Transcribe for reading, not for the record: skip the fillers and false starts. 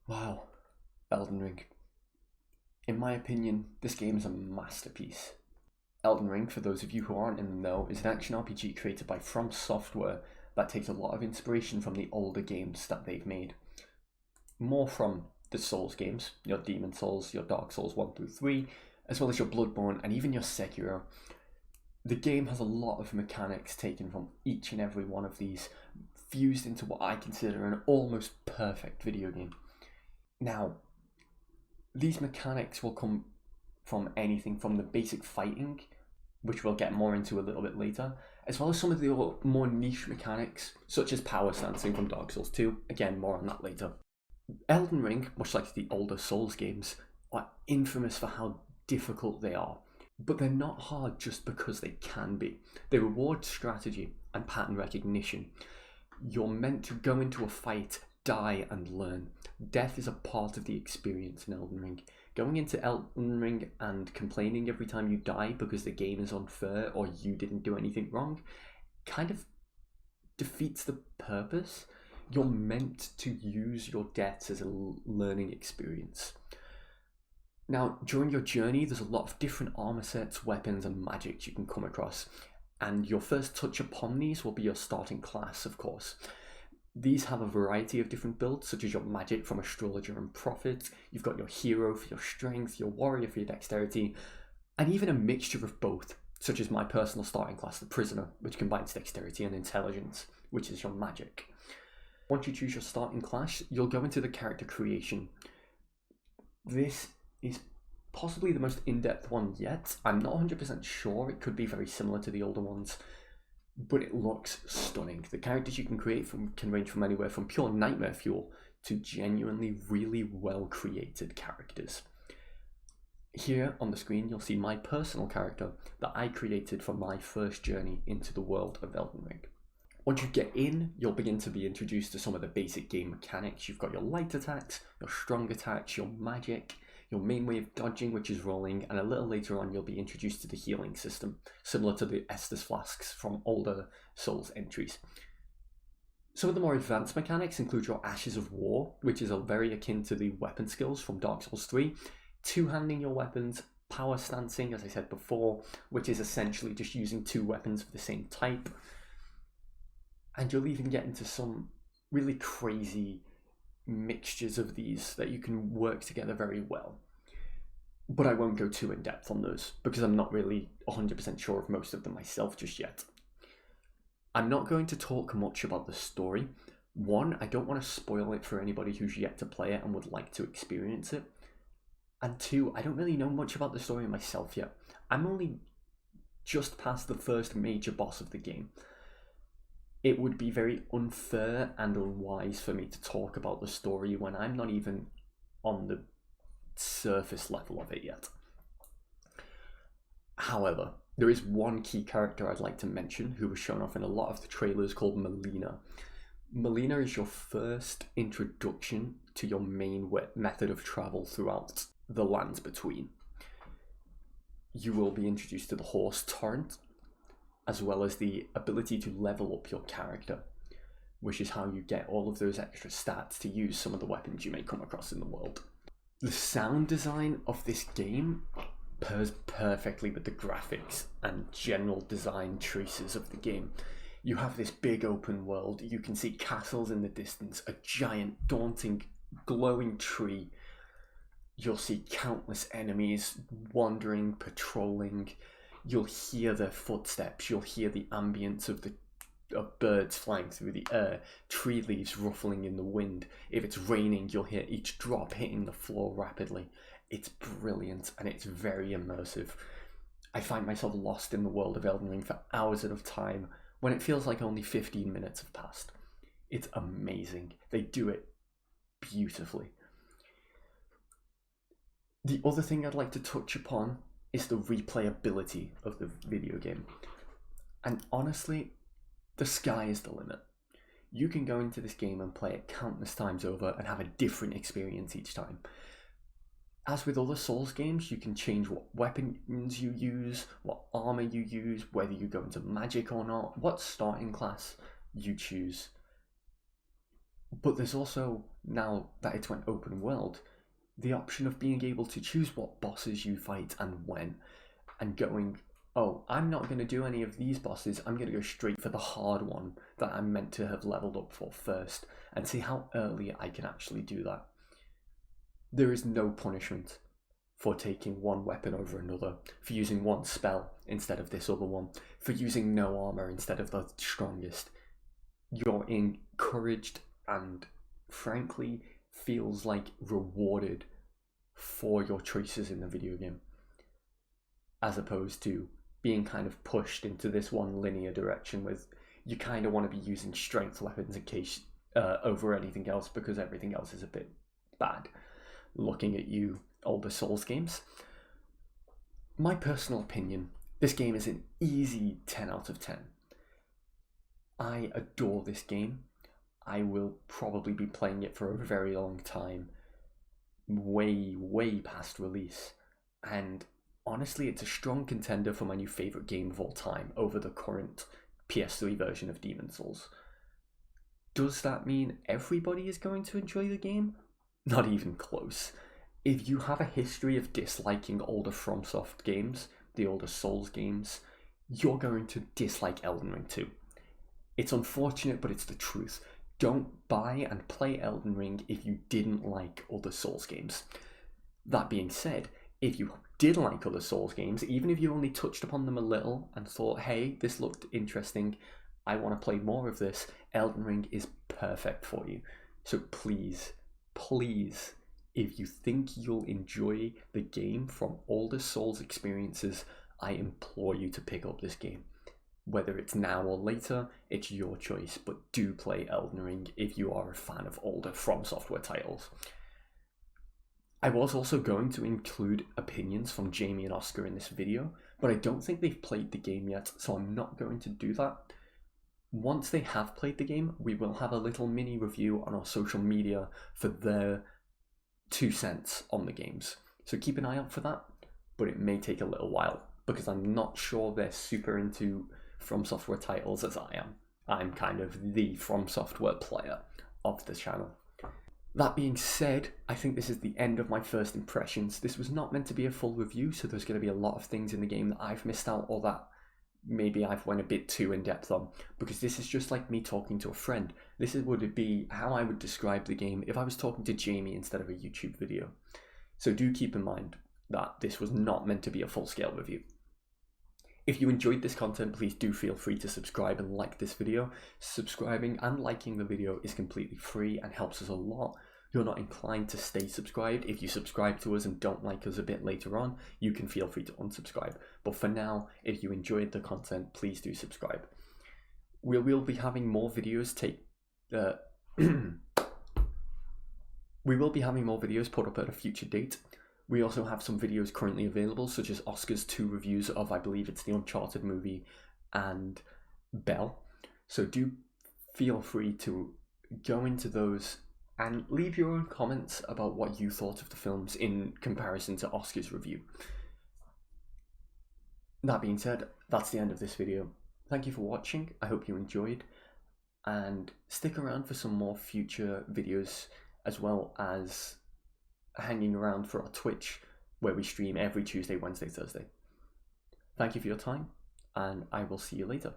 Wow, Elden Ring. In my opinion, this game is a masterpiece. Elden Ring, for those of you who aren't in the know, is an action RPG created by From Software that takes a lot of inspiration from the older games that they've made. More from the Souls games, your Demon Souls, your Dark Souls 1 through 3, as well as your Bloodborne and even your Sekiro. The game has a lot of mechanics taken from each and every one of these, fused into what I consider an almost perfect video game. Now, these mechanics will come from anything from the basic fighting, which we'll get more into a little bit later, as well as some of the more niche mechanics, such as power stancing from Dark Souls 2. Again, more on that later. Elden Ring, much like the older Souls games, are infamous for how difficult they are. But they're not hard just because they can be. They reward strategy and pattern recognition. You're meant to go into a fight, die, and learn. Death is a part of the experience in Elden Ring. Going into Elden Ring and complaining every time you die because the game is unfair or you didn't do anything wrong kind of defeats the purpose. You're meant to use your deaths as a learning experience. Now, during your journey, there's a lot of different armor sets, weapons, and magics you can come across. And your first touch upon these will be your starting class, of course. These have a variety of different builds, such as your magic from Astrologer and Prophet. You've got your hero for your strength, your warrior for your dexterity, and even a mixture of both, such as my personal starting class, the Prisoner, which combines dexterity and intelligence, which is your magic. Once you choose your starting class, you'll go into the character creation. This is possibly the most in-depth one yet. I'm not 100% sure. It could be very similar to the older ones, but it looks stunning. The characters you can create can range from anywhere from pure nightmare fuel to genuinely really well created characters. Here on the screen you'll see my personal character that I created for my first journey into the world of Elden Ring. Once you get in, you'll begin to be introduced to some of the basic game mechanics. You've got your light attacks, your strong attacks, your magic, your main way of dodging, which is rolling, and a little later on you'll be introduced to the healing system, similar to the Estus flasks from older Souls entries. Some of the more advanced mechanics include your Ashes of War, which is very akin to the weapon skills from Dark Souls 3, two-handing your weapons, power stancing, as I said before, which is essentially just using two weapons of the same type, and you'll even get into some really crazy mixtures of these that you can work together very well. But I won't go too in depth on those because I'm not really 100% sure of most of them myself just yet. I'm not going to talk much about the story. One, I don't want to spoil it for anybody who's yet to play it and would like to experience it. And two, I don't really know much about the story myself yet. I'm only just past the first major boss of the game. It would be very unfair and unwise for me to talk about the story when I'm not even on the surface level of it yet. However, there is one key character I'd like to mention who was shown off in a lot of the trailers called Melina. Melina is your first introduction to your main method of travel throughout the lands between. You will be introduced to the horse Torrent, as well as the ability to level up your character, which is how you get all of those extra stats to use some of the weapons you may come across in the world. The sound design of this game pairs perfectly with the graphics and general design choices of the game. You have this big open world, you can see castles in the distance, a giant, daunting, glowing tree. You'll see countless enemies wandering, patrolling. You'll hear their footsteps, you'll hear the ambience of birds flying through the air, tree leaves ruffling in the wind. If it's raining, you'll hear each drop hitting the floor rapidly. It's brilliant and it's very immersive. I find myself lost in the world of Elden Ring for hours at a time when it feels like only 15 minutes have passed. It's amazing. They do it beautifully. The other thing I'd like to touch upon is the replayability of the video game. And honestly, the sky is the limit. You can go into this game and play it countless times over and have a different experience each time. As with other Souls games, you can change what weapons you use, what armor you use, whether you go into magic or not, what starting class you choose. But there's also, now that it's went open world, the option of being able to choose what bosses you fight and when, and going, oh, I'm not going to do any of these bosses, I'm going to go straight for the hard one that I'm meant to have leveled up for first, and see how early I can actually do that. There is no punishment for taking one weapon over another, for using one spell instead of this other one, for using no armor instead of the strongest. You're encouraged and frankly feels like rewarded for your choices in the video game, as opposed to being kind of pushed into this one linear direction with you kind of want to be using strength weapons in case over anything else because everything else is a bit bad. Looking at you older Souls games, my personal opinion, this game is an easy 10 out of 10. I adore this game. I will probably be playing it for a very long time, way past release, and honestly it's a strong contender for my new favourite game of all time over the current PS3 version of Demon's Souls. Does that mean everybody is going to enjoy the game? Not even close. If you have a history of disliking older FromSoft games, the older Souls games, you're going to dislike Elden Ring too. It's unfortunate, but it's the truth. Don't buy and play Elden Ring if you didn't like other Souls games. That being said, if you did like other Souls games, even if you only touched upon them a little and thought, hey, this looked interesting, I want to play more of this, Elden Ring is perfect for you. So please, if you think you'll enjoy the game from older Souls experiences, I implore you to pick up this game. Whether it's now or later, it's your choice, but do play Elden Ring if you are a fan of older From Software titles. I was also going to include opinions from Jamie and Oscar in this video, but I don't think they've played the game yet, so I'm not going to do that. Once they have played the game, we will have a little mini review on our social media for their 2 cents on the games. So keep an eye out for that, but it may take a little while because I'm not sure they're super into From Software titles as I am. I'm kind of the From Software player of the channel. That being said, I think this is the end of my first impressions. This was not meant to be a full review, so there's going to be a lot of things in the game that I've missed out or that maybe I've went a bit too in depth on, because this is just like me talking to a friend. This would be how I would describe the game if I was talking to Jamie instead of a YouTube video. So do keep in mind that this was not meant to be a full-scale review. If you enjoyed this content, please do feel free to subscribe and like this video. Subscribing and liking the video is completely free and helps us a lot. You're not inclined to stay subscribed. If you subscribe to us and don't like us a bit later on, you can feel free to unsubscribe. But for now, if you enjoyed the content, please do subscribe. We will be having more videos we will be having more videos put up at a future date. We also have some videos currently available, such as Oscar's 2 reviews of, I believe it's the Uncharted movie and Belle. So do feel free to go into those and leave your own comments about what you thought of the films in comparison to Oscar's review. That being said, that's the end of this video. Thank you for watching, I hope you enjoyed, and stick around for some more future videos, as well as hanging around for our Twitch, where we stream every Tuesday, Wednesday, Thursday. Thank you for your time, and I will see you later.